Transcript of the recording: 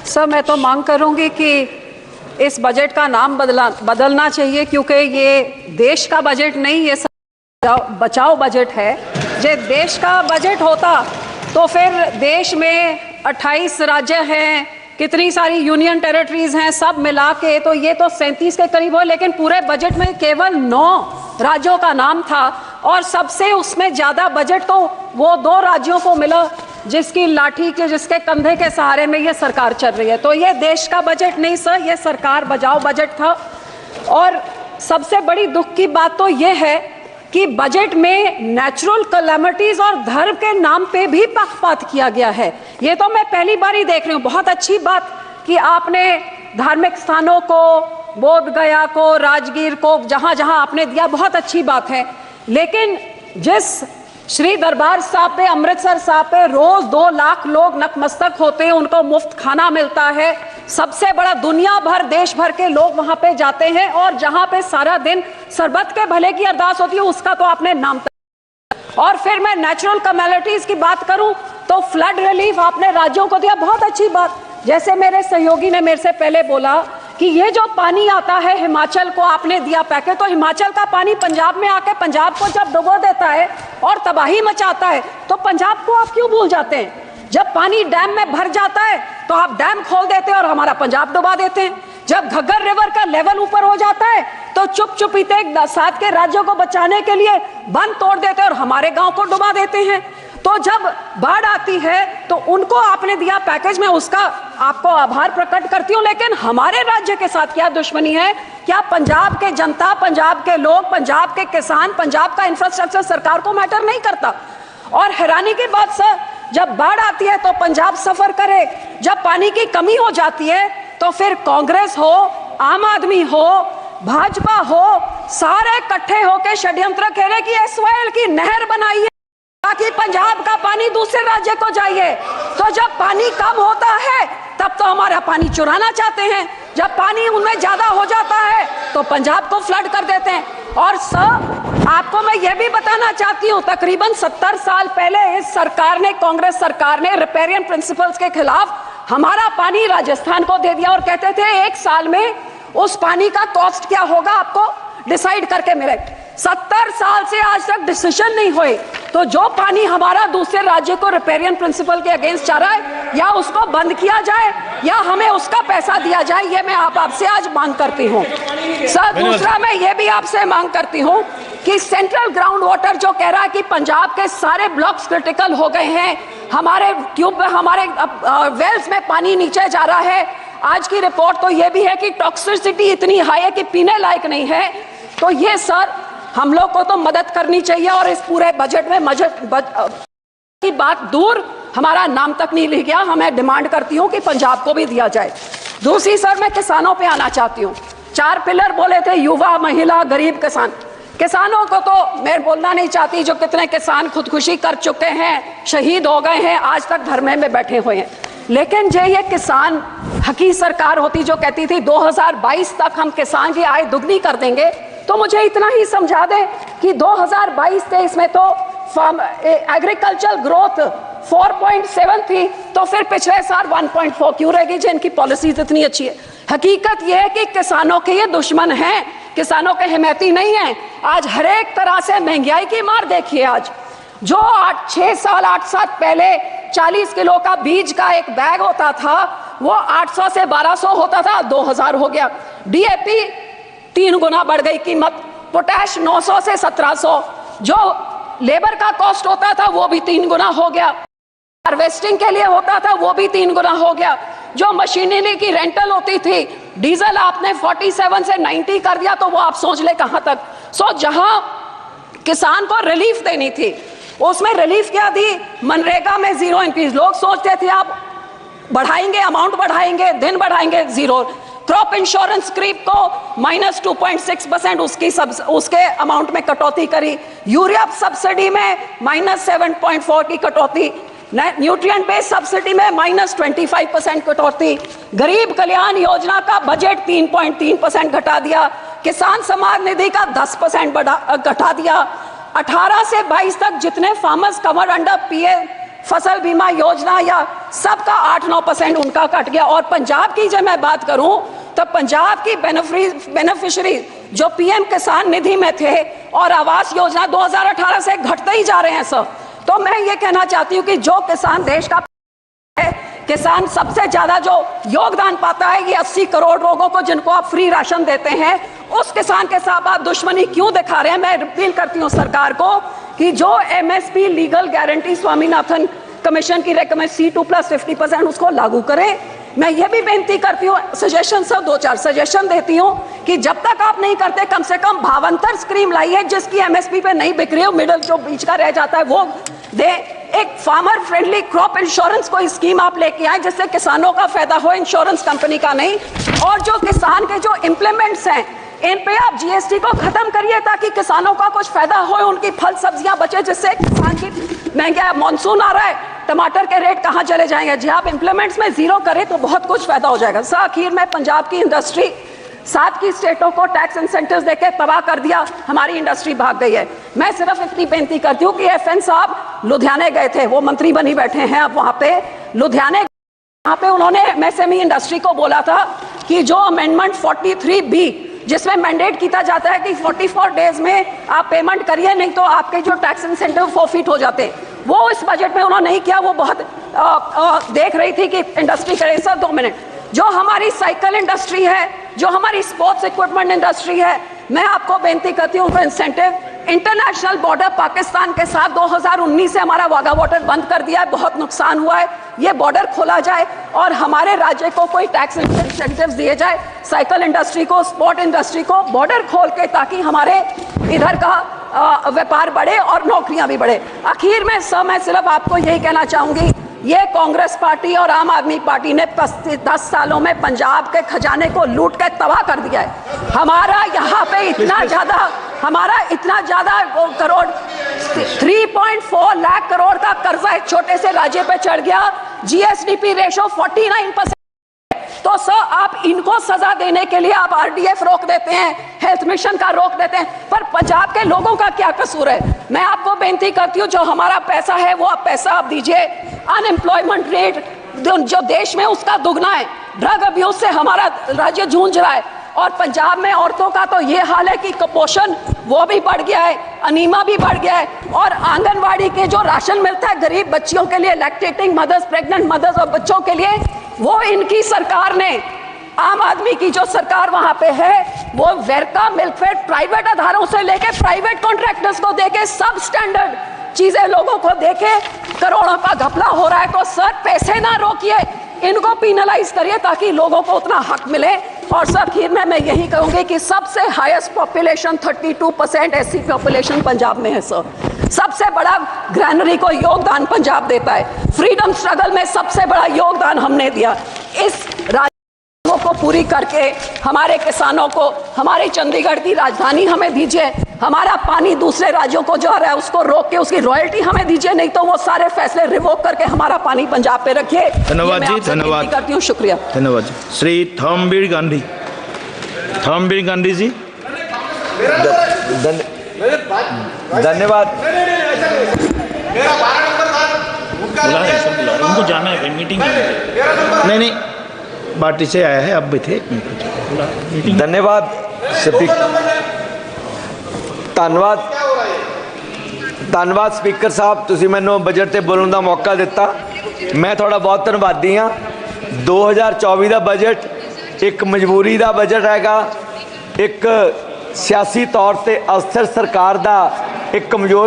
Sir, मैं तो मांग करूंगी कि इस बजट का नाम बदलना चाहिए, क्योंकि ये देश का बजट नहीं, ये बचाओ बजट है। जो देश का बजट होता तो फिर देश में 28 राज्य हैं, कितनी सारी यूनियन टेरिटरीज हैं, सब मिला के तो ये तो 37 के करीब हो, लेकिन पूरे बजट में केवल 9 राज्यों का नाम था और सबसे उसमें ज़्यादा बजट तो वो 2 राज्यों को मिला जिसकी लाठी के, जिसके कंधे के सहारे में ये सरकार चल रही है। तो ये देश का बजट नहीं सर, ये सरकार बचाओ बजट था। और सबसे बड़ी दुख की बात तो ये है कि बजट में नेचुरल कैलेमिटीज और धर्म के नाम पे भी पक्षपात किया गया है। ये तो मैं पहली बार ही देख रही हूँ। बहुत अच्छी बात कि आपने धार्मिक स्थानों को, बोध गया को, राजगीर को, जहाँ जहाँ आपने दिया, बहुत अच्छी बात है। लेकिन जिस श्री दरबार साहब पे, अमृतसर साहब पे रोज 2 लाख लोग नतमस्तक होते हैं, उनको मुफ्त खाना मिलता है, सबसे बड़ा दुनिया भर, देश भर के लोग वहां पे जाते हैं और जहां पे सारा दिन सरबत के भले की अरदास होती है, उसका तो आपने नाम तक। और फिर मैं नेचुरल कैलेमिटीज की बात करूं तो फ्लड रिलीफ आपने राज्यों को दिया, बहुत अच्छी बात। जैसे मेरे सहयोगी ने मेरे से पहले बोला कि ये जो पानी आता है हिमाचल को आपने दिया पैकेज, तो हिमाचल का पानी पंजाब में आके पंजाब को जब डुबो देता है और तबाही मचाता है, तो पंजाब को आप क्यों भूल जाते हैं? जब पानी डैम में भर जाता है तो आप डैम खोल देते हैं और हमारा पंजाब डुबा देते हैं। जब घग्गर रिवर का लेवल ऊपर हो जाता है तो चुप चुपीते 7 के राज्यों को बचाने के लिए बंद तोड़ देते हैं और हमारे गांव को डुबा देते हैं। तो जब बाढ़ आती है तो उनको आपने दिया पैकेज, में उसका आपको आभार प्रकट करती हूँ, लेकिन हमारे राज्य के साथ क्या दुश्मनी है? क्या पंजाब के जनता, पंजाब के लोग, पंजाब के किसान, पंजाब का इंफ्रास्ट्रक्चर सरकार को मैटर नहीं करता? और हैरानी की बात सर, जब बाढ़ आती है तो पंजाब सफर करे, जब पानी की कमी हो जाती है तो फिर कांग्रेस हो, आम आदमी हो, भाजपा हो, सारे इकट्ठे होकर षड्यंत्र खेले कि एसवाईएल की नहर बनाइए ताकि पंजाब का पानी दूसरे राज्य को जाइए। तो जब पानी कम होता है तब तो हमारा पानी चुराना चाहते हैं, जब पानी उनमें ज्यादा हो जाता है तो पंजाब को फ्लड कर देते हैं। और सर, आपको मैं ये भी बताना चाहती हूँ, तकरीबन 70 साल पहले इस सरकार ने, कांग्रेस सरकार ने रिपेरियन प्रिंसिपल्स के खिलाफ हमारा पानी राजस्थान को दे दिया और कहते थे 1 साल में उस पानी का कॉस्ट क्या होगा आपको डिसाइड करके मिले। 70 साल से आज तक डिसीजन नहीं हुए। तो जो पानी हमारा दूसरे राज्य को रिपेरियन प्रिंसिपल के अगेंस्ट जा रहा है, या उसको बंद किया जाए या हमें उसका पैसा दिया जाए, ये मैं आपसे आज मांग करती हूँ। सर, दूसरा मैं ये भी आपसे मांग करती हूँ कि सेंट्रल ग्राउंड वाटर जो कह रहा है कि पंजाब के सारे ब्लॉक्स क्रिटिकल हो गए हैं, हमारे ट्यूब में, हमारे वेल्स में पानी नीचे जा रहा है। आज की रिपोर्ट तो ये भी है कि टॉक्सिसिटी इतनी हाई है कि पीने लायक नहीं है। तो ये सर, हम लोग को तो मदद करनी चाहिए और इस पूरे बजट में की बात दूर, हमारा नाम तक नहीं लिख गया। मैं डिमांड करती हूँ कि पंजाब को भी दिया जाए। दूसरी सर, मैं किसानों पे आना चाहती हूँ। 4 पिलर बोले थे, युवा, महिला, गरीब, किसान। किसानों को तो मैं बोलना नहीं चाहती, जो कितने किसान खुदकुशी कर चुके हैं, शहीद हो गए हैं, आज तक धरने में बैठे हुए हैं। लेकिन जो ये किसान हकी सरकार होती जो कहती थी 2022 तक हम किसान की आय दुगनी कर देंगे, तो मुझे इतना ही समझा दे कि 2022-23 में तो एग्रीकल्चर ग्रोथ 4.7 थी, तो फिर पिछले साल 1.4 क्यों रहेगी जिनकी पॉलिसी इतनी अच्छी है? हकीकत यह है कि किसानों के ये दुश्मन हैं, किसानों के हिमैती नहीं हैं। आज हर एक तरह से महंगाई की मार देखिए। आज जो 8 साल पहले 40 किलो का बीज का एक बैग होता था, वो 800 से 1200 होता था, 2000 हो गया। डीएपी 3 गुना बढ़ गई कीमत, पोटैश 900 से 1700, जो लेबर का कॉस्ट होता था वो भी 3 गुना हो गया, हार्वेस्टिंग के लिए होता था वो भी 3 गुना हो गया, जो मशीनरी की रेंटल होती थी, डीजल आपने 47 से 90 कर दिया, तो वो आप सोच ले कहां तक। जहां किसान को रिलीफ देनी थी, उसमें रिलीफ क्या दी? मनरेगा में 0 इंक्रीज। लोग सोचते थे आप बढ़ाएंगे, अमाउंट बढ़ाएंगे, दिन बढ़ाएंगे, 0। क्रॉप इंश्योरेंस क्रीप को -2.6% उसके अमाउंट में कटौती करी। यूरिया सब्सिडी में -7.4 की कटौती, न्यूट्रिएंट बेस्ड सब्सिडी में -25% कटौती। गरीब कल्याण योजना का बजट 3.3% घटा दिया। किसान सम्मान निधि का 10% घटा दिया। 18 से 22 तक जितने फार्मर्स कवर्ड अंडर पीएम फसल बीमा योजना या सबका 8-9% उनका कट गया। और पंजाब की जब मैं बात करूं तो पंजाब की बेनिफिशियरी जो पीएम किसान निधि में थे और आवास योजना 2018 से घटते ही जा रहे हैं सर। तो मैं ये कहना चाहती हूँ कि जो किसान देश का है, किसान सबसे ज्यादा जो योगदान पाता है ये 80 करोड़ लोगों को जिनको आप फ्री राशन देते हैं, उस किसान के साथ आप दुश्मनी क्यों दिखा रहे हैं। मैं अपील करती हूँ सरकार को कि जो MSP legal guarantee Swaminathan commission की रेकमेंड C2+50% उसको लागू करें। मैं ये भी बेनती करती हूँ, सजेशन सब 2-4 सजेशन देती हूँ कि जब तक आप नहीं करते कम से कम भावांतर स्कीम लाइए जिसकी एमएसपी पे नहीं बिक रही हो, मिडल जो बीच का रह जाता है वो दे। एक फार्मर फ्रेंडली क्रॉप इंश्योरेंस कोई स्कीम आप लेके आए जिससे किसानों का फायदा हो, इंश्योरेंस कंपनी का नहीं। और जो किसान के जो इम्प्लीमेंट्स हैं इन पे आप जीएसटी को खत्म करिए ताकि किसानों का कुछ फायदा हो, उनकी फल सब्जियां बचे, जिससे किसान की महंगा मॉनसून आ रहा है, टमाटर के रेट कहां चले जाएंगे। जी आप इम्प्लीमेंट्स में जीरो करें तो बहुत कुछ फायदा हो जाएगा। सर आखिर में पंजाब की इंडस्ट्री 7 की स्टेटों को टैक्स इंसेंटिव्स देके तबाह कर दिया, हमारी इंडस्ट्री भाग गई है। मैं सिर्फ इतनी बेनती करती हूँ कि FN साहब लुधियाने गए थे, वो मंत्री बनी बैठे हैं अब वहां पे लुधियाने, वहां पे उन्होंने MSME इंडस्ट्री को बोला था कि जो अमेंडमेंट 43B जिसमें मैंडेट किया जाता है कि 44 डेज में आप पेमेंट करिए नहीं तो आपके जो टैक्स इंसेंटिव फॉरफिट हो जाते, वो इस बजट में उन्होंने नहीं किया। वो बहुत देख रही थी कि इंडस्ट्री करे। सर 2 मिनट, जो हमारी साइकिल इंडस्ट्री है, जो हमारी स्पोर्ट्स इक्विपमेंट इंडस्ट्री है, मैं आपको बेनती करती हूँ इंसेंटिव इंटरनेशनल बॉर्डर पाकिस्तान के साथ 2019 से हमारा वाघा बॉर्डर बंद कर दिया है, बहुत नुकसान हुआ है। ये बॉर्डर खोला जाए और हमारे राज्य को कोई टैक्स इंसेंटिव्स दिए जाए, साइकिल इंडस्ट्री को, स्पोर्ट इंडस्ट्री को बॉर्डर खोल के, ताकि हमारे इधर का व्यापार बढ़े और नौकरियां भी बढ़े। आखिर में सर मैं सिर्फ आपको यही कहना चाहूंगी, ये कांग्रेस पार्टी और आम आदमी पार्टी ने 10 सालों में पंजाब के खजाने को लूट के तबाह कर दिया है। हमारा यहाँ पे इतना ज्यादा करोड़ 3.4 लाख करोड़ का कर्जा एक छोटे से राज्य पे चढ़ गया। GSDP ratio 49%। तो सर आप इनको सजा देने के लिए आप RDF रोक देते हैं, हेल्थ मिशन का रोक देते हैं, पर पंजाब के लोगों का क्या कसूर है। मैं आपको बेनती करती हूँ जो हमारा पैसा है वो आप पैसा आप दीजिए। अनएम्प्लॉयमेंट रेट जो देश में उसका दुगना है, ड्रग अब्यूज से हमारा राज्य जूझ रहा है। और पंजाब में औरतों का तो ये हाल है कि कुपोषण वो भी बढ़ गया है, अनीमा भी बढ़ गया है। और आंगनवाड़ी के जो राशन मिलता है गरीब बच्चियों के लिए, लैक्टेटिंग मदर्स, प्रेग्नेंट मदर्स और बच्चों के लिए, वो इनकी सरकार ने, आम आदमी की जो सरकार वहां पे है, वो वेरका मिल्कफेड प्राइवेट आधारों से लेके प्राइवेट कॉन्ट्रैक्टर्स को देके सब स्टैंडर्ड चीजें लोगों को देके करोड़ों का घपला हो रहा है। तो सर पैसे ना रोकिए, इनको पिनलाइज करिए ताकि लोगों को उतना हक मिले। और सर आखिर में मैं यही कहूंगी कि सबसे highest population 32% SC population Punjab में है सर। सबसे बड़ा ग्रैनरी को योगदान पंजाब देता है। फ्रीडम स्ट्रगल में सबसे बड़ा योगदान हमने दिया। इस को पूरी करके हमारे किसानों को हमारे चंडीगढ़ की राजधानी हमें दीजिए, हमारा पानी दूसरे राज्यों को जा रहा है उसको रोक के उसकी रॉयल्टी हमें दीजिए, नहीं तो वो सारे फैसले रिवोक करके हमारा पानी पंजाब पे रखिए। धन्यवाद जी, धन्यवाद करती हूँ, शुक्रिया। धन्यवाद जी। श्री थॉमबीर गांधी जी धन्यवाद। उनको जाना है मीटिंग, नहीं पार्टी से आया है, अब भी थे। धन्यवाद धन्यवाद स्पीकर साहब, तुसीं मैनूं बजट ते बोलण दा मौका दिता, मैं थोड़ा बहुत धन्यवादी हाँ। 2024 का बजट एक मजबूरी का बजट हैगा, एक सियासी तौर पर अस्थिर सरकार का एक कमज़ोर